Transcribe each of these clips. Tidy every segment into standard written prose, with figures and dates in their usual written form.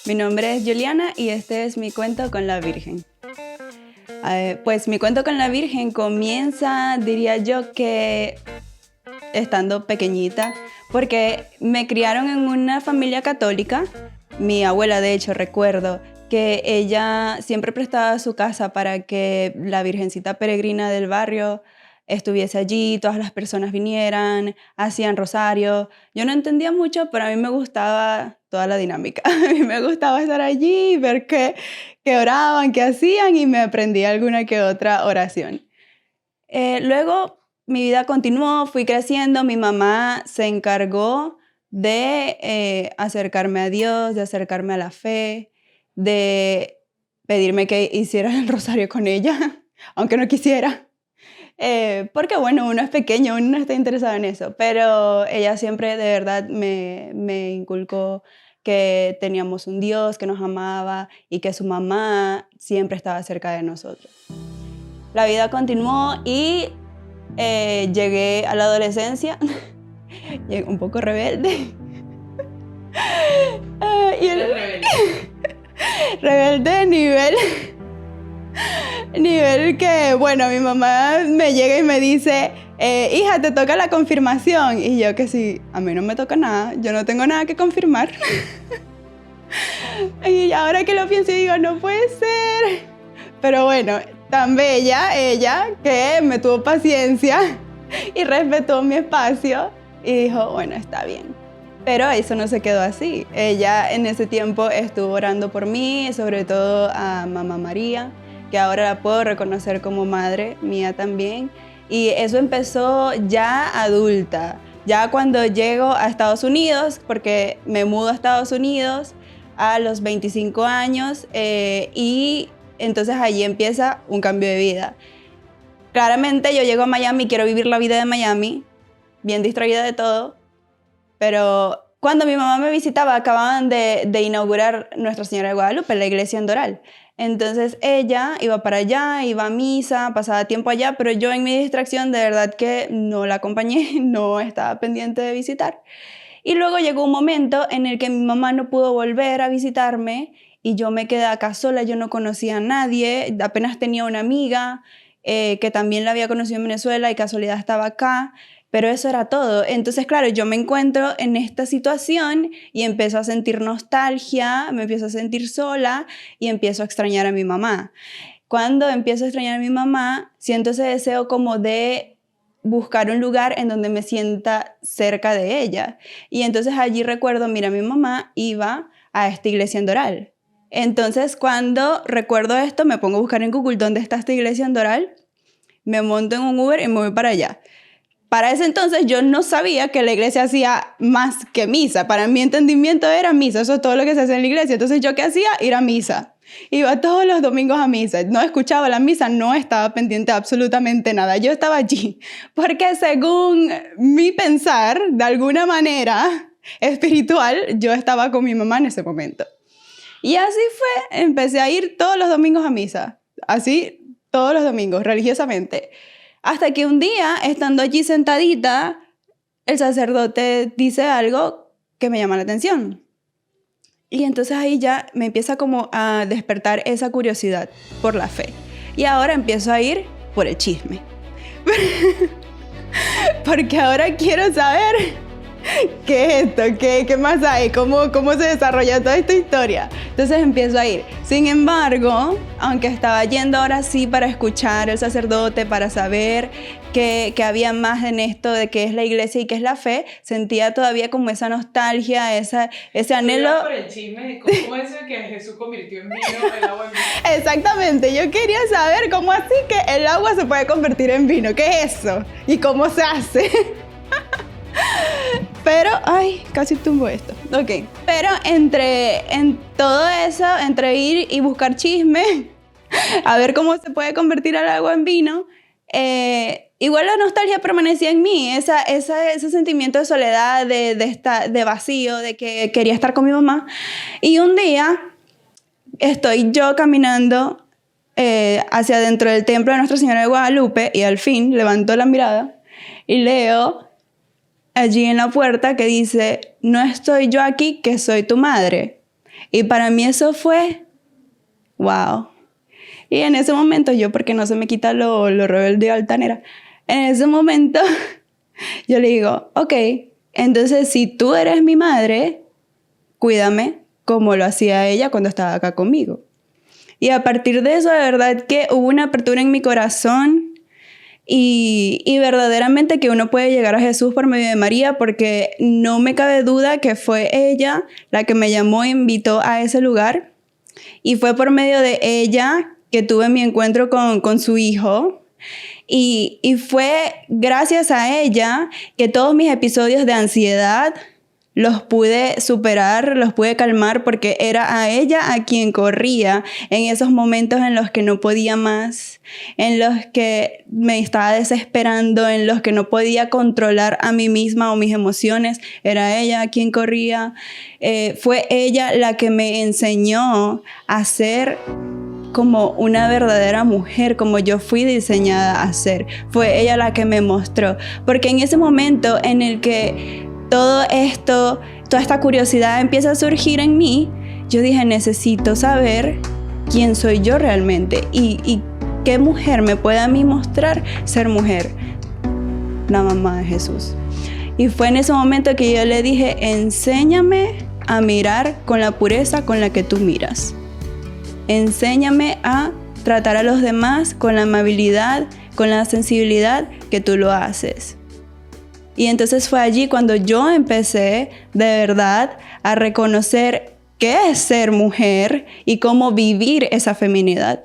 Mi nombre es Juliana y este es mi cuento con la Virgen. Pues mi cuento con la Virgen comienza, diría yo, que estando pequeñita, porque me criaron en una familia católica. Mi abuela, de hecho, recuerdo que ella siempre prestaba su casa para que la Virgencita Peregrina del barrio estuviese allí, todas las personas vinieran, hacían rosario. Yo no entendía mucho, pero a mí me gustaba toda la dinámica. A mí me gustaba estar allí, ver qué oraban, qué hacían, y me aprendí alguna que otra oración. Luego mi vida continuó, fui creciendo, mi mamá se encargó de acercarme a Dios, de acercarme a la fe, de pedirme que hiciera el rosario con ella, aunque no quisiera. Porque bueno, uno es pequeño, uno no está interesado en eso, pero ella siempre de verdad me inculcó que teníamos un Dios que nos amaba y que su mamá siempre estaba cerca de nosotros. La vida continuó y llegué a la adolescencia, llegué un poco rebelde. Rebelde nivel que, bueno, mi mamá me llega y me dice, hija, te toca la confirmación. Y yo que sí, a mí no me toca nada, yo no tengo nada que confirmar. Y ahora que lo pienso digo, no puede ser. Pero bueno, tan bella ella que me tuvo paciencia y respetó mi espacio y dijo, bueno, está bien. Pero eso no se quedó así. Ella en ese tiempo estuvo orando por mí, sobre todo a Mamá María, que ahora la puedo reconocer como madre mía también. Y eso empezó ya adulta, ya cuando llego a Estados Unidos, porque me mudo a Estados Unidos a los 25 años y entonces allí empieza un cambio de vida. Claramente yo llego a Miami, quiero vivir la vida de Miami, bien distraída de todo, pero cuando mi mamá me visitaba acababan de inaugurar Nuestra Señora de Guadalupe, la iglesia en Doral. Entonces ella iba para allá, iba a misa, pasaba tiempo allá, pero yo en mi distracción de verdad que no la acompañé, no estaba pendiente de visitar. Y luego llegó un momento en el que mi mamá no pudo volver a visitarme y yo me quedé acá sola, yo no conocía a nadie, apenas tenía una amiga que también la había conocido en Venezuela y casualidad estaba acá, pero eso era todo. Entonces, claro, yo me encuentro en esta situación y empiezo a sentir nostalgia, me empiezo a sentir sola y empiezo a extrañar a mi mamá. Cuando empiezo a extrañar a mi mamá, siento ese deseo como de buscar un lugar en donde me sienta cerca de ella. Y entonces allí recuerdo, mira, mi mamá iba a esta iglesia en Doral. Entonces cuando recuerdo esto, me pongo a buscar en Google dónde está esta iglesia en Doral, me monto en un Uber y me voy para allá. Para ese entonces yo no sabía que la iglesia hacía más que misa. Para mi entendimiento era misa, eso es todo lo que se hace en la iglesia. Entonces yo ¿qué hacía? Ir a misa. Iba todos los domingos a misa, no escuchaba la misa, no estaba pendiente de absolutamente nada. Yo estaba allí porque según mi pensar, de alguna manera espiritual, yo estaba con mi mamá en ese momento. Y así fue, empecé a ir todos los domingos a misa, así todos los domingos, religiosamente. Hasta que un día, estando allí sentadita, el sacerdote dice algo que me llama la atención. Y entonces ahí ya me empieza como a despertar esa curiosidad por la fe. Y ahora empiezo a ir por el chisme. Porque ahora quiero saber qué es esto, qué más hay, cómo se desarrolla toda esta historia. Entonces empiezo a ir. Sin embargo, aunque estaba yendo ahora sí para escuchar al sacerdote, para saber que había más en esto de qué es la iglesia y qué es la fe, sentía todavía como esa nostalgia, ese anhelo. Por el chisme, ¿cómo es el que Jesús convirtió en vino, el agua en vino? Exactamente, yo quería saber cómo así que el agua se puede convertir en vino, ¿qué es eso? ¿Y cómo se hace? Pero, ay, casi tumbo esto. Ok, pero en todo eso, entre ir y buscar chisme, a ver cómo se puede convertir el agua en vino, igual la nostalgia permanecía en mí, ese sentimiento de soledad, de vacío, de que quería estar con mi mamá. Y un día estoy yo caminando hacia dentro del templo de Nuestra Señora de Guadalupe y al fin levanto la mirada y leo allí en la puerta que dice, no estoy yo aquí, que soy tu madre. Y para mí eso fue, wow. Y en ese momento yo, porque no se me quita lo rebelde y altanera, en ese momento yo le digo, ok, entonces si tú eres mi madre, cuídame como lo hacía ella cuando estaba acá conmigo. Y a partir de eso, de verdad que hubo una apertura en mi corazón y verdaderamente que uno puede llegar a Jesús por medio de María, porque no me cabe duda que fue ella la que me llamó e invitó a ese lugar. Y fue por medio de ella que tuve mi encuentro con su hijo. Y fue gracias a ella que todos mis episodios de ansiedad los pude superar, los pude calmar, porque era a ella a quien corría en esos momentos en los que no podía más, en los que me estaba desesperando, en los que no podía controlar a mí misma o mis emociones. Era ella a quien corría. Fue ella la que me enseñó a ser como una verdadera mujer, como yo fui diseñada a ser. Fue ella la que me mostró. Porque en ese momento en el que todo esto, toda esta curiosidad empieza a surgir en mí, yo dije, necesito saber quién soy yo realmente y qué mujer me puede a mí mostrar ser mujer. La mamá de Jesús. Y fue en ese momento que yo le dije, enséñame a mirar con la pureza con la que tú miras. Enséñame a tratar a los demás con la amabilidad, con la sensibilidad que tú lo haces. Y entonces fue allí cuando yo empecé de verdad a reconocer qué es ser mujer y cómo vivir esa feminidad.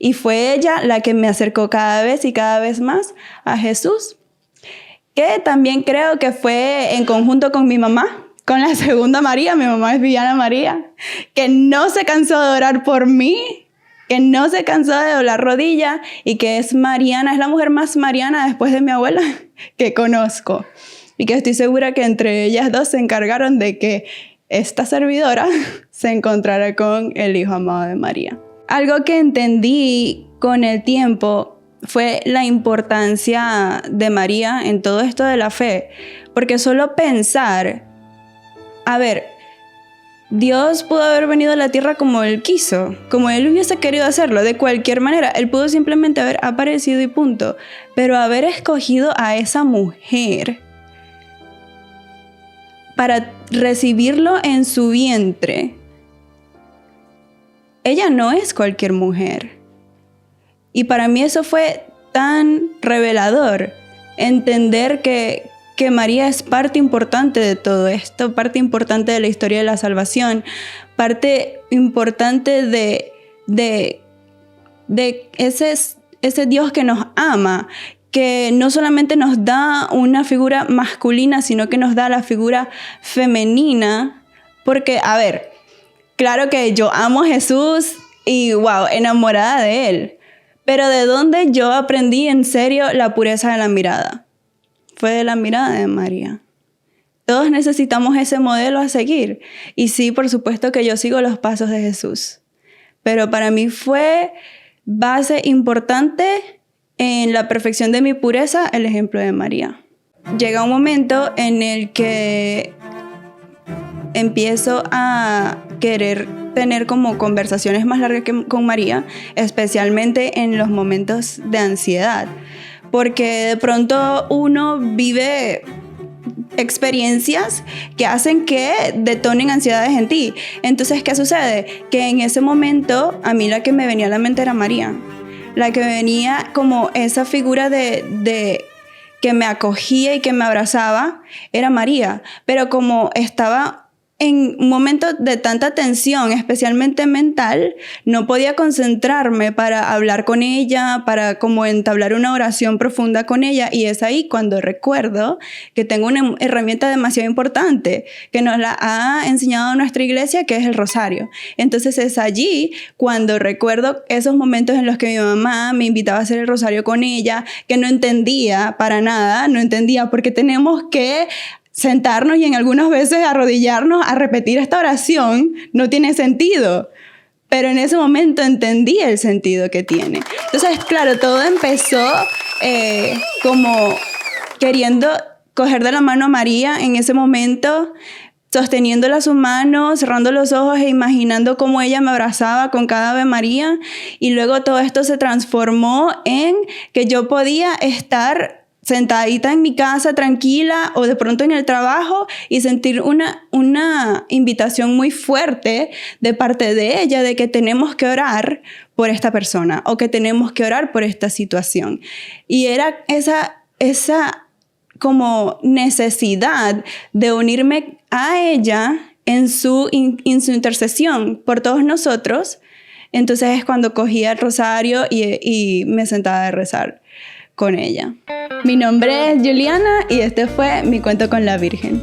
Y fue ella la que me acercó cada vez y cada vez más a Jesús, que también creo que fue en conjunto con mi mamá, con la segunda María. Mi mamá es Viviana María, que no se cansó de orar por mí, que no se cansó de doblar rodilla y que es Mariana, es la mujer más Mariana después de mi abuela que conozco. Y que estoy segura que entre ellas dos se encargaron de que esta servidora se encontrara con el Hijo amado de María. Algo que entendí con el tiempo fue la importancia de María en todo esto de la fe. Porque solo pensar, a ver, Dios pudo haber venido a la tierra como Él quiso, como Él hubiese querido hacerlo, de cualquier manera. Él pudo simplemente haber aparecido y punto. Pero haber escogido a esa mujer para recibirlo en su vientre, ella no es cualquier mujer. Y para mí eso fue tan revelador, entender que María es parte importante de todo esto, parte importante de la historia de la salvación, parte importante de ese Dios que nos ama, que no solamente nos da una figura masculina, sino que nos da la figura femenina. Porque, a ver, claro que yo amo a Jesús y wow, enamorada de Él. Pero ¿de dónde yo aprendí en serio la pureza de la mirada? Fue de la mirada de María. Todos necesitamos ese modelo a seguir. Y sí, por supuesto que yo sigo los pasos de Jesús. Pero para mí fue base importante en la perfección de mi pureza el ejemplo de María. Llega un momento en el que empiezo a querer tener como conversaciones más largas con María, especialmente en los momentos de ansiedad. Porque de pronto uno vive experiencias que hacen que detonen ansiedades en ti. Entonces, ¿qué sucede? Que en ese momento a mí la que me venía a la mente era María. La que me venía como esa figura de que me acogía y que me abrazaba era María. Pero como estaba en un momento de tanta tensión, especialmente mental, no podía concentrarme para hablar con ella, para como entablar una oración profunda con ella. Y es ahí cuando recuerdo que tengo una herramienta demasiado importante que nos la ha enseñado nuestra iglesia, que es el rosario. Entonces es allí cuando recuerdo esos momentos en los que mi mamá me invitaba a hacer el rosario con ella, que no entendía para nada, no entendía por qué tenemos que sentarnos y en algunas veces arrodillarnos a repetir esta oración. No tiene sentido. Pero en ese momento entendí el sentido que tiene. Entonces, claro, todo empezó como queriendo coger de la mano a María en ese momento, sosteniéndola a su mano, cerrando los ojos e imaginando cómo ella me abrazaba con cada Ave María. Y luego todo esto se transformó en que yo podía estar sentadita en mi casa tranquila o de pronto en el trabajo y sentir una invitación muy fuerte de parte de ella de que tenemos que orar por esta persona o que tenemos que orar por esta situación. Y era esa como necesidad de unirme a ella en su intercesión por todos nosotros. Entonces es cuando cogía el rosario y me sentaba a rezar con ella. Mi nombre es Juliana y este fue mi cuento con la Virgen.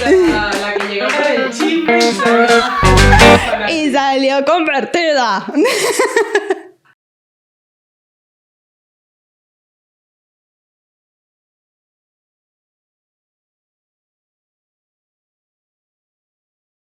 Esa, la que llegó por el chisme y Y salió convertida.